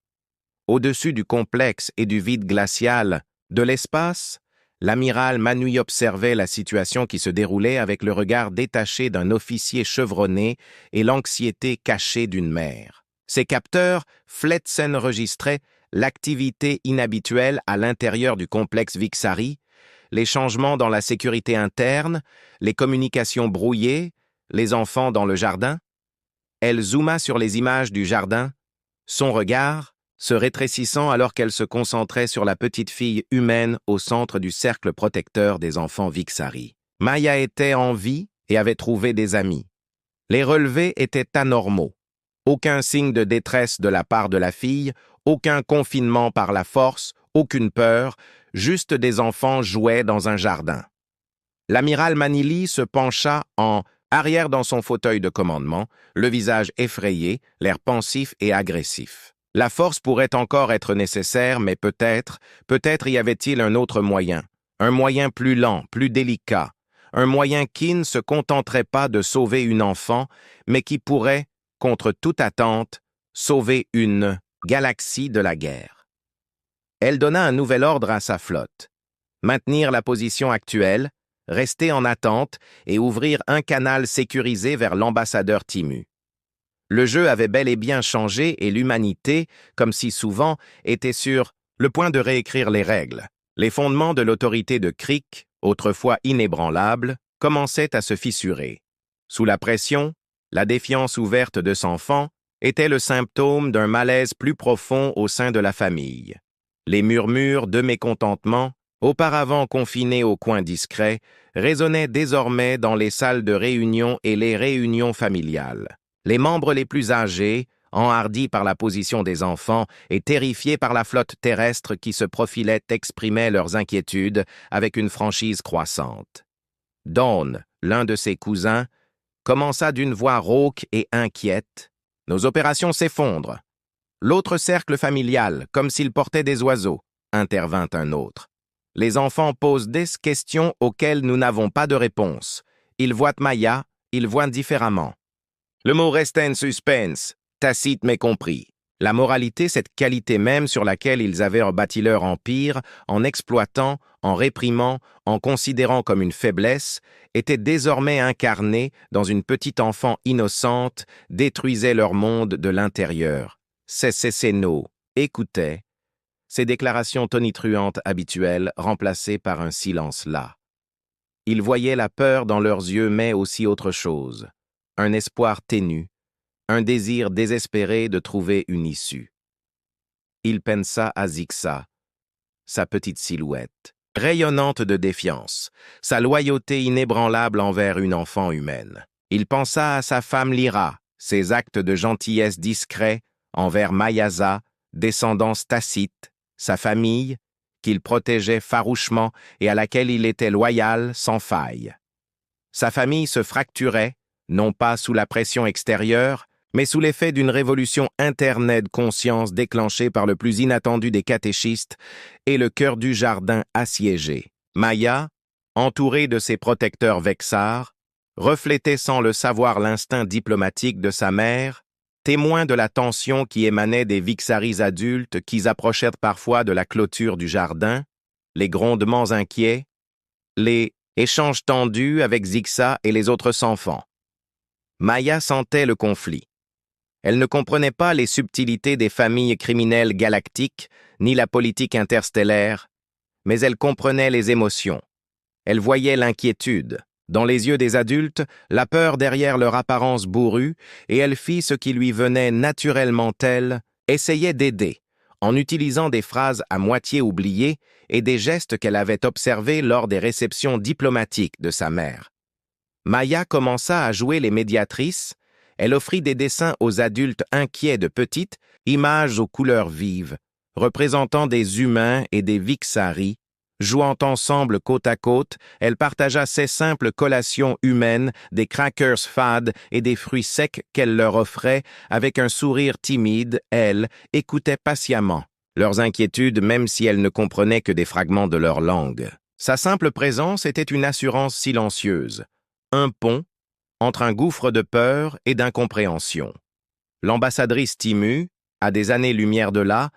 [SPEAKER 1] Au-dessus du complexe et du vide glacial, de l'espace, l'amiral Manui observait la situation qui se déroulait avec le regard détaché d'un officier chevronné et l'anxiété cachée d'une mère. Ces capteurs Fletsen enregistraient l'activité inhabituelle à l'intérieur du complexe Vixari, les changements dans la sécurité interne, les communications brouillées, les enfants dans le jardin. Elle zooma sur les images du jardin, son regard se rétrécissant alors qu'elle se concentrait sur la petite fille humaine au centre du cercle protecteur des enfants Vixari. Maya était en vie et avait trouvé des amis. Les relevés étaient anormaux. Aucun signe de détresse de la part de la fille, aucun confinement par la force, aucune peur, juste des enfants jouaient dans un jardin. L'amiral Manili se pencha en arrière dans son fauteuil de commandement, le visage effrayé, l'air pensif et agressif. La force pourrait encore être nécessaire, mais peut-être y avait-il un autre moyen, un moyen plus lent, plus délicat, un moyen qui ne se contenterait pas de sauver une enfant, mais qui pourrait, contre toute attente, sauver une galaxie de la guerre. Elle donna un nouvel ordre à sa flotte. Maintenir la position actuelle, rester en attente et ouvrir un canal sécurisé vers l'ambassadeur Timu. Le jeu avait bel et bien changé et l'humanité, comme si souvent, était sur le point de réécrire les règles. Les fondements de l'autorité de Crick, autrefois inébranlables, commençaient à se fissurer. Sous la pression, la défiance ouverte de son enfant était le symptôme d'un malaise plus profond au sein de la famille. Les murmures de mécontentement, auparavant confinés au coin discret, résonnaient désormais dans les salles de réunion et les réunions familiales. Les membres les plus âgés, enhardis par la position des enfants et terrifiés par la flotte terrestre qui se profilait, exprimaient leurs inquiétudes avec une franchise croissante. Dawn, l'un de ses cousins, commença d'une voix rauque et inquiète. « Nos opérations s'effondrent. » L'autre cercle familial, comme s'il portait des oiseaux, intervint un autre. Les enfants posent des questions auxquelles nous n'avons pas de réponse. Ils voient Maya, ils voient différemment. Le mot restait en suspense, Tacite mais compris. La moralité, cette qualité même sur laquelle ils avaient bâti leur empire, en exploitant, en réprimant, en considérant comme une faiblesse, était désormais incarnée dans une petite enfant innocente, détruisait leur monde de l'intérieur. Cécéno écoutait, ces déclarations tonitruantes habituelles remplacées par un silence las. Ils voyaient la peur dans leurs yeux, mais aussi autre chose, un espoir ténu, un désir désespéré de trouver une issue. Il pensa à Zixa, sa petite silhouette, rayonnante de défiance, sa loyauté inébranlable envers une enfant humaine. Il pensa à sa femme Lyra, ses actes de gentillesse discrets envers Mayasa, descendance Tacite, sa famille, qu'il protégeait farouchement et à laquelle il était loyal sans faille. Sa famille se fracturait, non pas sous la pression extérieure, mais sous l'effet d'une révolution interne de conscience déclenchée par le plus inattendu des catéchistes et le cœur du jardin assiégé. Maya, entourée de ses protecteurs vexards, reflétait sans le savoir l'instinct diplomatique de sa mère, témoin de la tension qui émanait des Vixaris adultes qui approchèrent parfois de la clôture du jardin, les grondements inquiets, les échanges tendus avec Zixa et les autres enfants. Maya sentait le conflit. Elle ne comprenait pas les subtilités des familles criminelles galactiques, ni la politique interstellaire, mais elle comprenait les émotions. Elle voyait l'inquiétude, dans les yeux des adultes, la peur derrière leur apparence bourrue, et elle fit ce qui lui venait naturellement elle, essayait d'aider, en utilisant des phrases à moitié oubliées et des gestes qu'elle avait observés lors des réceptions diplomatiques de sa mère. Maya commença à jouer les médiatrices. Elle offrit des dessins aux adultes inquiets de petites, images aux couleurs vives, représentant des humains et des Vixari. Jouant ensemble côte à côte, elle partagea ses simples collations humaines, des crackers fades et des fruits secs qu'elle leur offrait. Avec un sourire timide, elle écoutait patiemment leurs inquiétudes, même si elle ne comprenait que des fragments de leur langue. Sa simple présence était une assurance silencieuse, un pont entre un gouffre de peur et d'incompréhension. L'ambassadrice Timu, à des années-lumière de là,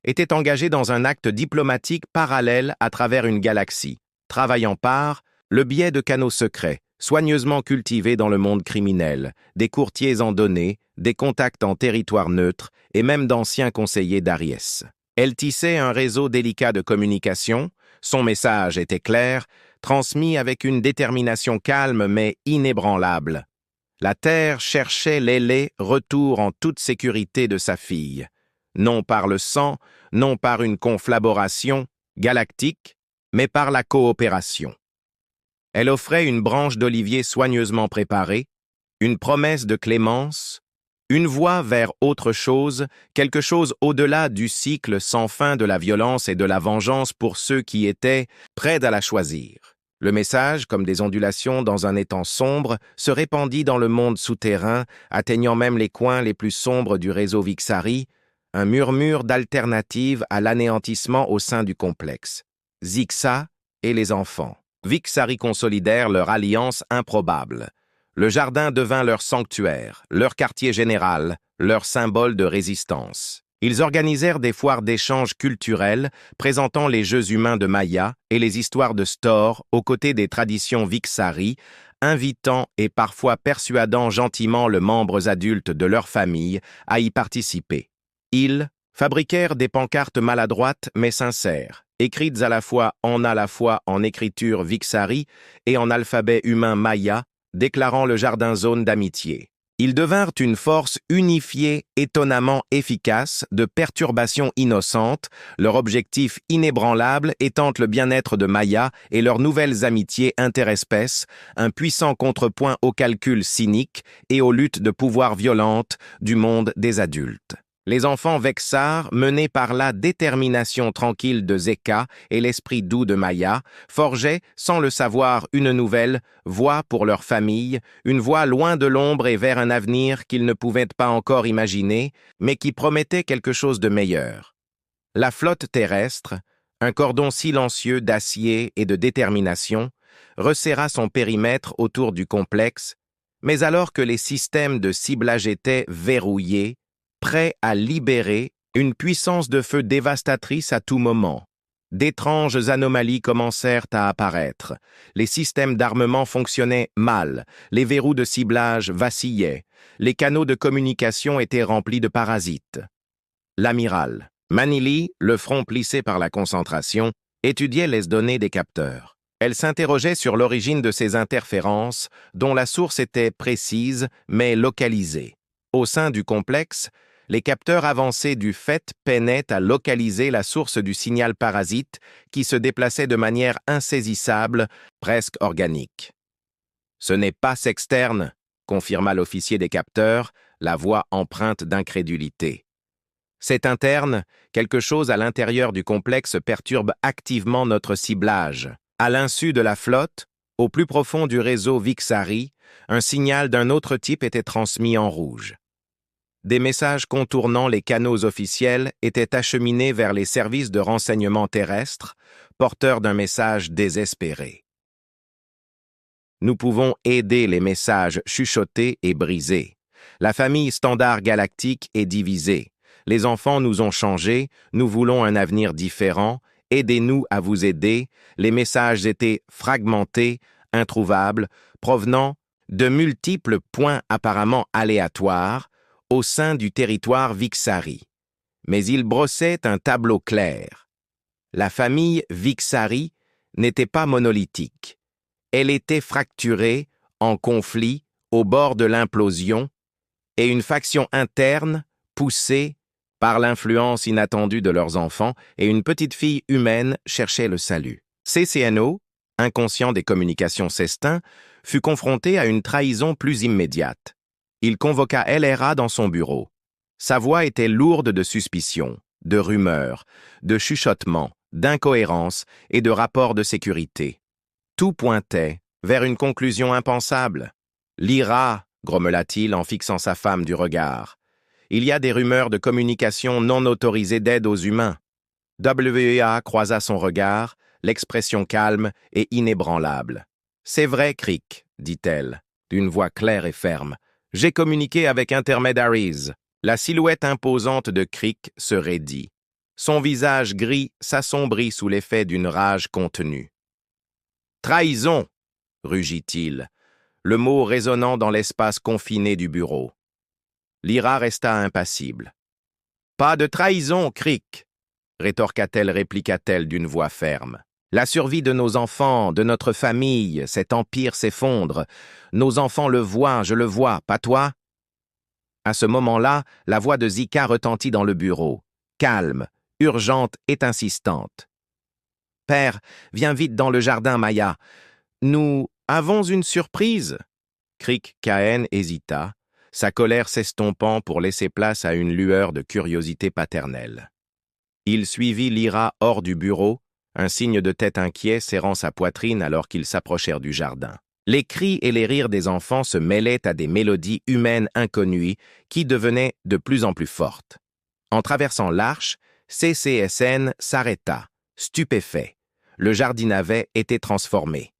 [SPEAKER 1] était engagée dans un acte diplomatique parallèle à travers une galaxie, travaillant par le biais de canaux secrets, soigneusement cultivés dans le monde criminel, des courtiers en données, des contacts en territoire neutre et même d'anciens conseillers d'Ariès. Elle tissait un réseau délicat de communication, son message était clair, transmis avec une détermination calme mais inébranlable. La Terre cherchait l'ailé retour en toute sécurité de sa fille, non par le sang, non par une conflaboration galactique, mais par la coopération. Elle offrait une branche d'olivier soigneusement préparée, une promesse de clémence, une voie vers autre chose, quelque chose au-delà du cycle sans fin de la violence et de la vengeance pour ceux qui étaient prêts à la choisir. Le message, comme des ondulations dans un étang sombre, se répandit dans le monde souterrain, atteignant même les coins les plus sombres du réseau Vixari, un murmure d'alternative à l'anéantissement au sein du complexe. Zixa et les enfants. Vixari consolidèrent leur alliance improbable. Le jardin devint leur sanctuaire, leur quartier général, leur symbole de résistance. Ils organisèrent des foires d'échanges culturels présentant les jeux humains de Maya et les histoires de Stor aux côtés des traditions Vixari, invitant et parfois persuadant gentiment les membres adultes de leur famille à y participer. Ils fabriquèrent des pancartes maladroites mais sincères, écrites à la fois en écriture Vixari et en alphabet humain Maya, déclarant le jardin zone d'amitié. Ils devinrent une force unifiée, étonnamment efficace, de perturbations innocentes, leur objectif inébranlable étant le bien-être de Maya et leurs nouvelles amitiés interespèces, un puissant contrepoint aux calculs cyniques et aux luttes de pouvoir violentes du monde des adultes. Les enfants Vexar, menés par la détermination tranquille de Zeka et l'esprit doux de Maya, forgeaient, sans le savoir, une nouvelle voie pour leur famille, une voie loin de l'ombre et vers un avenir qu'ils ne pouvaient pas encore imaginer, mais qui promettait quelque chose de meilleur. La flotte terrestre, un cordon silencieux d'acier et de détermination, resserra son périmètre autour du complexe, mais alors que les systèmes de ciblage étaient verrouillés, prêt à libérer une puissance de feu dévastatrice à tout moment. D'étranges anomalies commencèrent à apparaître. Les systèmes d'armement fonctionnaient mal, les verrous de ciblage vacillaient, les canaux de communication étaient remplis de parasites. L'amiral Manili, le front plissé par la concentration, étudiait les données des capteurs. Elle s'interrogeait sur l'origine de ces interférences, dont la source était précise mais localisée. Au sein du complexe, les capteurs avancés du fait peinaient à localiser la source du signal parasite qui se déplaçait de manière insaisissable, presque organique. « Ce n'est pas sexterne », confirma l'officier des capteurs, la voix empreinte d'incrédulité. « C'est interne, quelque chose à l'intérieur du complexe perturbe activement notre ciblage. À l'insu de la flotte, au plus profond du réseau Vixari, un signal d'un autre type était transmis en rouge. Des messages contournant les canaux officiels étaient acheminés vers les services de renseignement terrestres, porteurs d'un message désespéré. Nous pouvons aider les messages chuchotés et brisés. La famille standard galactique est divisée. Les enfants nous ont changés, nous voulons un avenir différent, aidez-nous à vous aider. Les messages étaient fragmentés, introuvables, provenant de multiples points apparemment aléatoires, au sein du territoire Vixari. Mais il brossait un tableau clair. La famille Vixari n'était pas monolithique. Elle était fracturée, en conflit, au bord de l'implosion, et une faction interne, poussée par l'influence inattendue de leurs enfants, et une petite fille humaine cherchait le salut. CCNO, inconscient des communications Cestin, fut confronté à une trahison plus immédiate. Il convoqua LRA dans son bureau. Sa voix était lourde de suspicions, de rumeurs, de chuchotements, d'incohérences et de rapports de sécurité. Tout pointait vers une conclusion impensable. « L'IRA », grommela-t-il en fixant sa femme du regard. « Il y a des rumeurs de communication non autorisée d'aide aux humains. » WEA croisa son regard, l'expression calme et inébranlable. « C'est vrai, Crick, dit-elle, d'une voix claire et ferme. J'ai communiqué avec Intermediaries. » La silhouette imposante de Crick se raidit. Son visage gris s'assombrit sous l'effet d'une rage contenue. « Trahison !» rugit-il. le mot résonnant dans l'espace confiné du bureau. Lyra resta impassible. « Pas de trahison, Crick !» répliqua-t-elle d'une voix ferme. « La survie de nos enfants, de notre famille, cet empire s'effondre. Nos enfants le voient, je le vois, pas toi ?» À ce moment-là, la voix de Zika retentit dans le bureau, calme, urgente et insistante. « Père, viens vite dans le jardin, Maya. Nous avons une surprise !» Crick Cahen hésita, sa colère s'estompant pour laisser place à une lueur de curiosité paternelle. Il suivit Lyra hors du bureau, un signe de tête inquiet serrant sa poitrine alors qu'ils s'approchèrent du jardin. Les cris et les rires des enfants se mêlaient à des mélodies humaines inconnues qui devenaient de plus en plus fortes. En traversant l'arche, CCSN s'arrêta, stupéfait. Le jardin avait été transformé.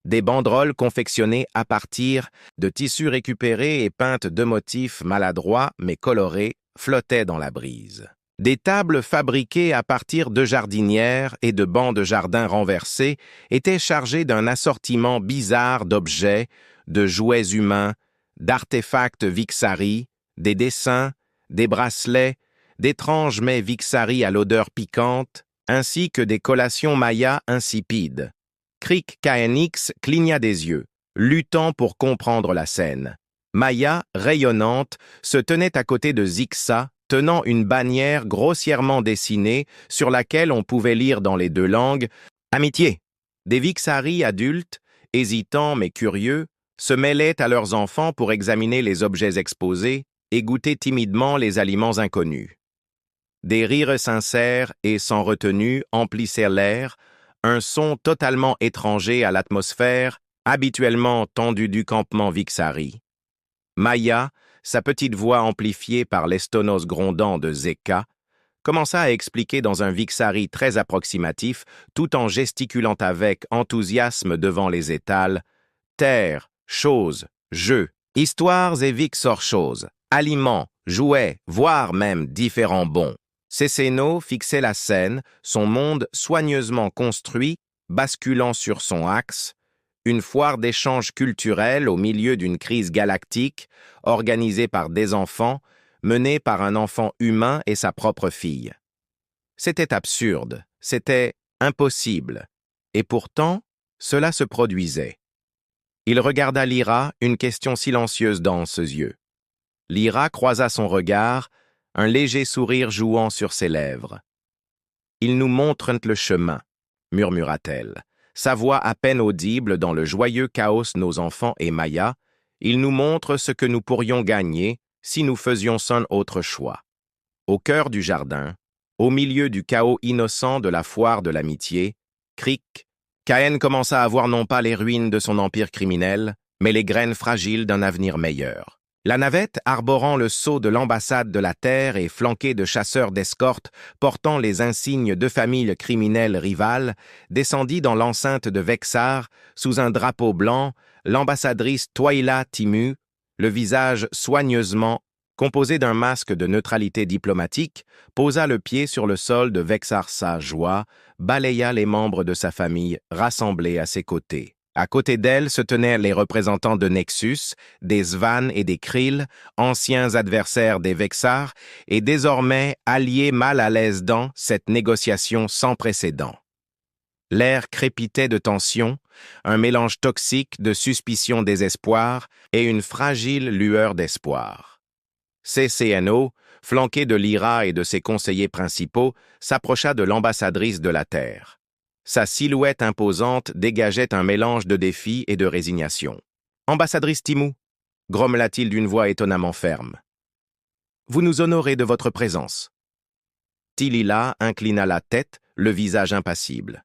[SPEAKER 1] Des banderoles confectionnées à partir de tissus récupérés et peintes de motifs maladroits mais colorés flottaient dans la brise. Des tables fabriquées à partir de jardinières et de bancs de jardin renversés étaient chargées d'un assortiment bizarre d'objets, de jouets humains, d'artefacts Vixari, des dessins, des bracelets, d'étranges mets Vixari à l'odeur piquante, ainsi que des collations Maya insipides. Crick KNX cligna des yeux, luttant pour comprendre la scène. Maya, rayonnante, se tenait à côté de Zixa, tenant une bannière grossièrement dessinée sur laquelle on pouvait lire dans les deux langues « Amitié ». Des Vixari adultes, hésitants mais curieux, se mêlaient à leurs enfants pour examiner les objets exposés et goûter timidement les aliments inconnus. Des rires sincères et sans retenue emplissaient l'air, un son totalement étranger à l'atmosphère habituellement tendue du campement Vixari. Maya, sa petite voix amplifiée par l'estonos grondant de Zeka, commença à expliquer dans un Vixari très approximatif, tout en gesticulant avec enthousiasme devant les étals, terre, choses, jeux, histoires et Vixor-choses, aliments, jouets, voire même différents bons. Cécéno fixait la scène, son monde soigneusement construit, basculant sur son axe, une foire d'échanges culturels au milieu d'une crise galactique, organisée par des enfants, menée par un enfant humain et sa propre fille. C'était absurde, c'était impossible, et pourtant, cela se produisait. Il regarda Lyra, une question silencieuse dans ses yeux. Lyra croisa son regard, un léger sourire jouant sur ses lèvres. « Ils nous montrent le chemin », murmura-t-elle. Sa voix à peine audible dans le joyeux chaos nos enfants et Maya, il nous montre ce que nous pourrions gagner si nous faisions son autre choix. Au cœur du jardin, au milieu du chaos innocent de la foire de l'amitié, Crick, Cahen commença à voir non pas les ruines de son empire criminel, mais les graines fragiles d'un avenir meilleur. La navette, arborant le sceau de l'ambassade de la Terre et flanquée de chasseurs d'escorte portant les insignes de familles criminelles rivales, descendit dans l'enceinte de Vexar, sous un drapeau blanc, l'ambassadrice Twyla Timu, le visage soigneusement composé d'un masque de neutralité diplomatique, posa le pied sur le sol de Vexar sa joie, balaya les membres de sa famille rassemblés à ses côtés. À côté d'elle se tenaient les représentants de Nexus, des Svan et des Krill, anciens adversaires des Vexar, et désormais alliés mal à l'aise dans cette négociation sans précédent. L'air crépitait de tension, un mélange toxique de suspicion désespoir et une fragile lueur d'espoir. CCNO, flanqué de Lyra et de ses conseillers principaux, s'approcha de l'ambassadrice de la Terre. Sa silhouette imposante dégageait un mélange de défi et de résignation. « Ambassadrice Timu » grommela-t-il d'une voix étonnamment ferme. « Vous nous honorez de votre présence. » Tilila inclina la tête, le visage impassible.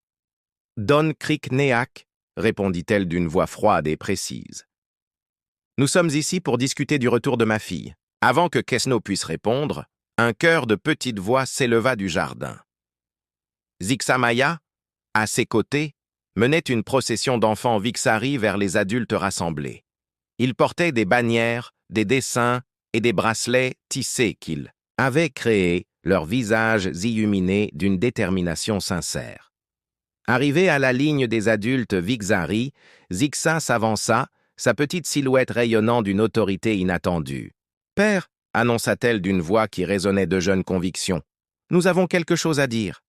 [SPEAKER 1] « Don Crick Neak » répondit-elle d'une voix froide et précise. « Nous sommes ici pour discuter du retour de ma fille. » Avant que Kesno puisse répondre, un chœur de petites voix s'éleva du jardin. Zixamaya, à ses côtés, menait une procession d'enfants Vixari vers les adultes rassemblés. Ils portaient des bannières, des dessins et des bracelets tissés qu'ils avaient créés, leurs visages illuminés d'une détermination sincère. Arrivé à la ligne des adultes Vixari, Zixa s'avança, sa petite silhouette rayonnant d'une autorité inattendue. « Père !» annonça-t-elle d'une voix qui résonnait de jeunes convictions. « Nous avons quelque chose à dire. »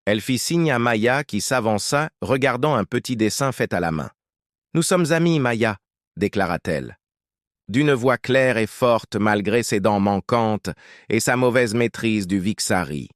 [SPEAKER 1] Elle fit signe à Maya qui s'avança, regardant un petit dessin fait à la main. « Nous sommes amis, Maya, » déclara-t-elle. D'une voix claire et forte malgré ses dents manquantes et sa mauvaise maîtrise du Viksari.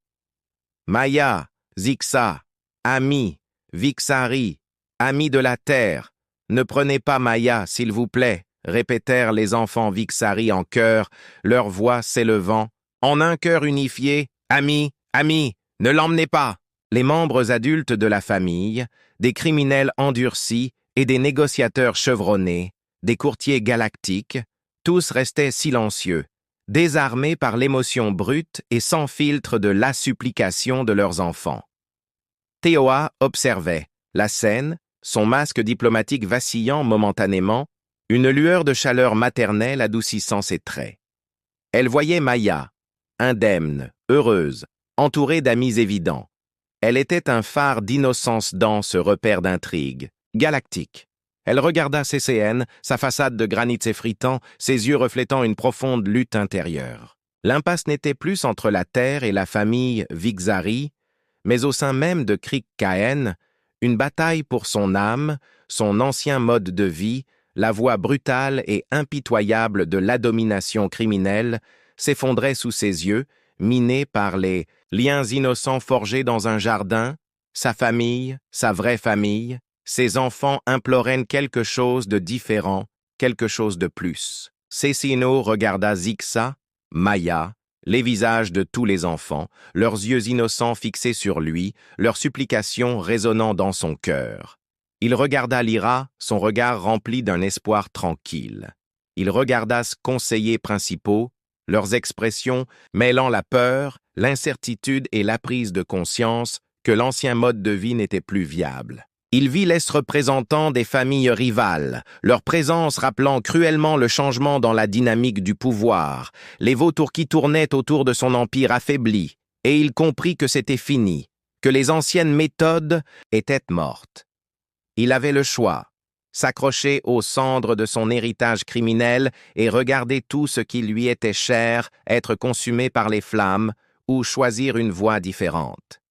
[SPEAKER 1] « Maya, Zixa, ami, Viksari, ami de la terre, ne prenez pas Maya, s'il vous plaît, » répétèrent les enfants Viksari en chœur, leur voix s'élevant. En un chœur unifié, « Ami, ami, ne l'emmenez pas !» Les membres adultes de la famille, des criminels endurcis et des négociateurs chevronnés, des courtiers galactiques, tous restaient silencieux, désarmés par l'émotion brute et sans filtre de la supplication de leurs enfants. Théoa observait la scène, son masque diplomatique vacillant momentanément, une lueur de chaleur maternelle adoucissant ses traits. Elle voyait Maya, indemne, heureuse, entourée d'amis évidents. Elle était un phare d'innocence dans ce repère d'intrigue, galactique. Elle regarda CCN, sa façade de granit s'effritant, ses yeux reflétant une profonde lutte intérieure. L'impasse n'était plus entre la Terre et la famille Viksari, mais au sein même de Krikkaen, une bataille pour son âme, son ancien mode de vie, la voie brutale et impitoyable de la domination criminelle s'effondrait sous ses yeux, minée par les liens innocents forgés dans un jardin, sa famille, sa vraie famille, ses enfants imploraient quelque chose de différent, quelque chose de plus. Cécino regarda Zixa, Maya, les visages de tous les enfants, leurs yeux innocents fixés sur lui, leurs supplications résonnant dans son cœur. Il regarda Lyra, son regard rempli d'un espoir tranquille. Il regarda ses conseillers principaux, leurs expressions mêlant la peur, l'incertitude et la prise de conscience que l'ancien mode de vie n'était plus viable. Il vit les représentants des familles rivales, leur présence rappelant cruellement le changement dans la dynamique du pouvoir, les vautours qui tournaient autour de son empire affaibli, et il comprit que c'était fini, que les anciennes méthodes étaient mortes. Il avait le choix, s'accrocher aux cendres de son héritage criminel et regarder tout ce qui lui était cher être consumé par les flammes, ou choisir une voie différente.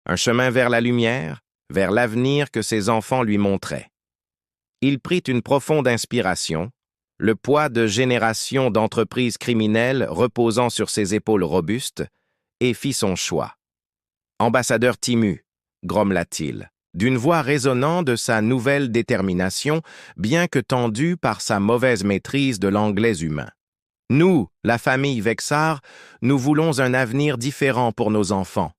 [SPEAKER 1] Un chemin vers la lumière, vers l'avenir que ses enfants lui montraient. Il prit une profonde inspiration, le poids de générations d'entreprises criminelles reposant sur ses épaules robustes, et fit son choix. « Ambassadeur Timu », grommela-t-il, d'une voix résonnant de sa nouvelle détermination, bien que tendue par sa mauvaise maîtrise de l'anglais humain. « Nous, la famille Vexar, nous voulons un avenir différent pour nos enfants. »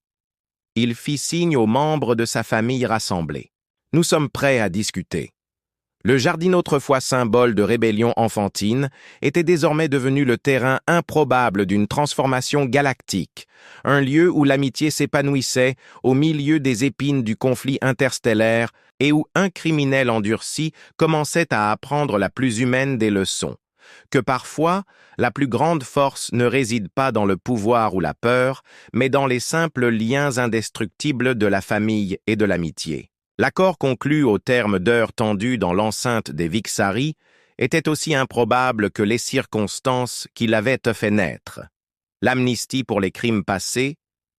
[SPEAKER 1] Il fit signe aux membres de sa famille rassemblés. « Nous sommes prêts à discuter. » Le jardin autrefois symbole de rébellion enfantine était désormais devenu le terrain improbable d'une transformation galactique, un lieu où l'amitié s'épanouissait au milieu des épines du conflit interstellaire et où un criminel endurci commençait à apprendre la plus humaine des leçons, que parfois, la plus grande force ne réside pas dans le pouvoir ou la peur, mais dans les simples liens indestructibles de la famille et de l'amitié. L'accord conclu au terme d'heures tendues dans l'enceinte des Viksari était aussi improbable que les circonstances qui l'avaient fait naître. L'amnistie pour les crimes passés,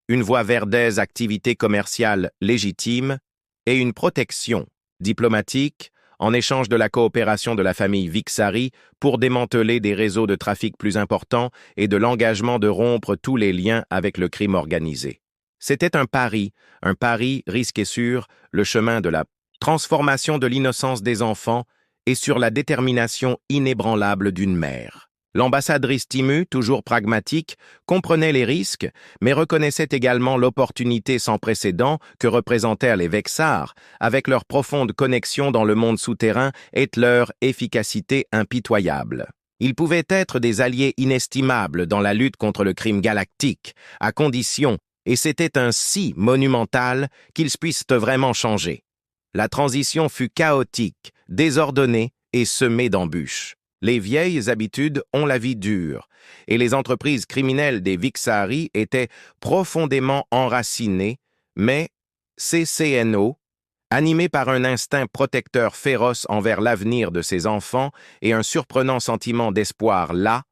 [SPEAKER 1] une voie vers des activités commerciales légitimes et une protection diplomatique en échange de la coopération de la famille Viksari pour démanteler des réseaux de trafic plus importants et de l'engagement de rompre tous les liens avec le crime organisé. C'était un pari risqué sur le chemin de la transformation de l'innocence des enfants et sur la détermination inébranlable d'une mère. L'ambassadrice Timu, toujours pragmatique, comprenait les risques, mais reconnaissait également l'opportunité sans précédent que représentèrent les Vexar, avec leur profonde connexion dans le monde souterrain et leur efficacité impitoyable. Ils pouvaient être des alliés inestimables dans la lutte contre le crime galactique, à condition, et c'était un si monumental qu'ils puissent vraiment changer. La transition fut chaotique, désordonnée et semée d'embûches. Les vieilles habitudes ont la vie dure, et les entreprises criminelles des Viksari étaient profondément enracinées, mais CCNO Animé par un instinct protecteur féroce envers l'avenir de ses enfants et un surprenant sentiment d'espoir là,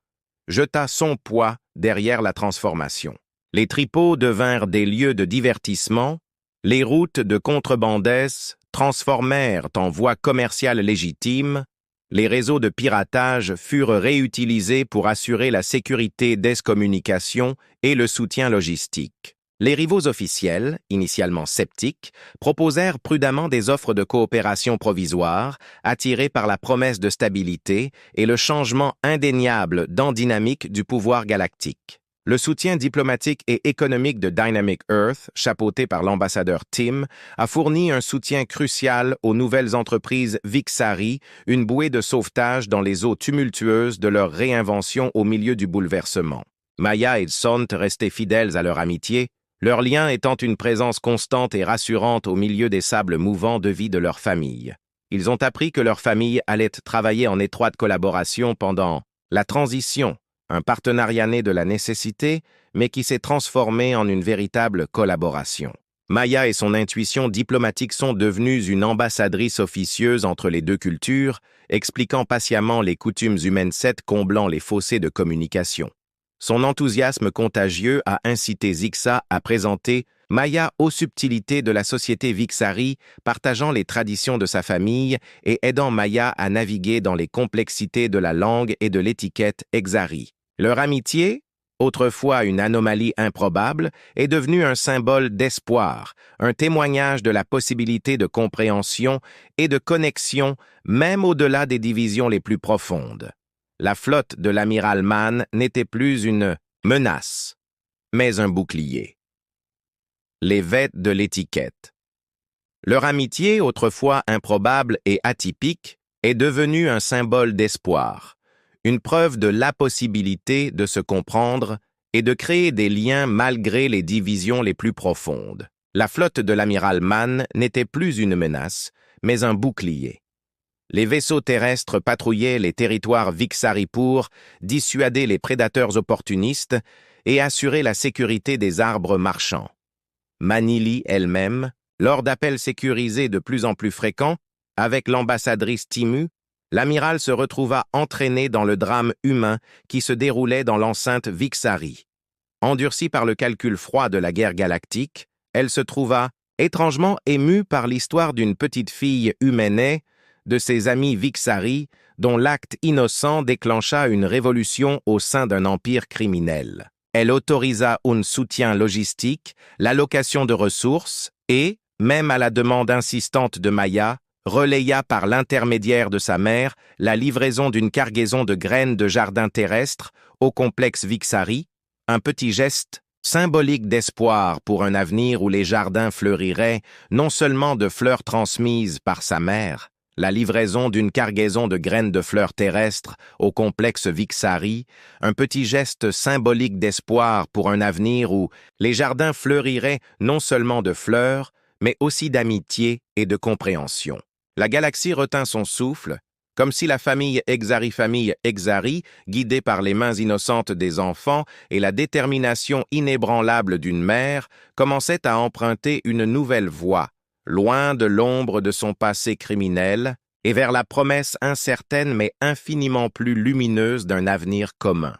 [SPEAKER 1] jeta son poids derrière la transformation. Les tripots devinrent des lieux de divertissement, les routes de contrebandesse transformèrent en voies commerciales légitimes, les réseaux de piratage furent réutilisés pour assurer la sécurité des communications et le soutien logistique. Les rivaux officiels, initialement sceptiques, proposèrent prudemment des offres de coopération provisoire, attirés par la promesse de stabilité et le changement indéniable dynamique du pouvoir galactique. Le soutien diplomatique et économique de Dynamic Earth, chapeauté par l'ambassadeur Tim, a fourni un soutien crucial aux nouvelles entreprises Vixari, une bouée de sauvetage dans les eaux tumultueuses de leur réinvention au milieu du bouleversement. Maya et Sont restaient fidèles à leur amitié, leur lien étant une présence constante et rassurante au milieu des sables mouvants de vie de leur famille. Ils ont appris que leur famille allait travailler en étroite collaboration pendant la transition, un partenariat né de la nécessité, mais qui s'est transformé en une véritable collaboration. Maya et son intuition diplomatique sont devenues une ambassadrice officieuse entre les deux cultures, expliquant patiemment les coutumes humaines comblant les fossés de communication. Son enthousiasme contagieux a incité Zixa à présenter Maya aux subtilités de la société Vixari, partageant les traditions de sa famille et aidant Maya à naviguer dans les complexités de la langue et de l'étiquette Exari. Leur amitié, autrefois une anomalie improbable, est devenue un symbole d'espoir, un témoignage de la possibilité de compréhension et de connexion même au-delà des divisions les plus profondes. La flotte de l'amiral Mann n'était plus une menace, mais un bouclier. Les vêtements de l'étiquette. Leur amitié, autrefois improbable et atypique, est devenue un symbole d'espoir, une preuve de la possibilité de se comprendre et de créer des liens malgré les divisions les plus profondes. La flotte de l'amiral Mann n'était plus une menace, mais un bouclier. Les vaisseaux terrestres patrouillaient les territoires Vixari pour dissuader les prédateurs opportunistes et assurer la sécurité des arbres marchands. Manili elle-même, lors d'appels sécurisés de plus en plus fréquents, avec l'ambassadrice Timu, l'amiral se retrouva entraîné dans le drame humain qui se déroulait dans l'enceinte Vixari. Endurcie par le calcul froid de la guerre galactique, elle se trouva étrangement émue par l'histoire d'une petite fille humaine, de ses amis Vixari, dont l'acte innocent déclencha une révolution au sein d'un empire criminel. Elle autorisa un soutien logistique, l'allocation de ressources et, même à la demande insistante de Maya, relaya par l'intermédiaire de sa mère la livraison d'une cargaison de graines de jardin terrestre au complexe Vixari, un petit geste symbolique d'espoir pour un avenir où les jardins fleuriraient non seulement de fleurs transmises par sa mère, la livraison d'une cargaison de graines de fleurs terrestres au complexe Vixari, un petit geste symbolique d'espoir pour un avenir où les jardins fleuriraient non seulement de fleurs, mais aussi d'amitié et de compréhension. La galaxie retint son souffle, comme si la famille Exari, guidée par les mains innocentes des enfants et la détermination inébranlable d'une mère, commençait à emprunter une nouvelle voie, loin de l'ombre de son passé criminel, et vers la promesse incertaine mais infiniment plus lumineuse d'un avenir commun.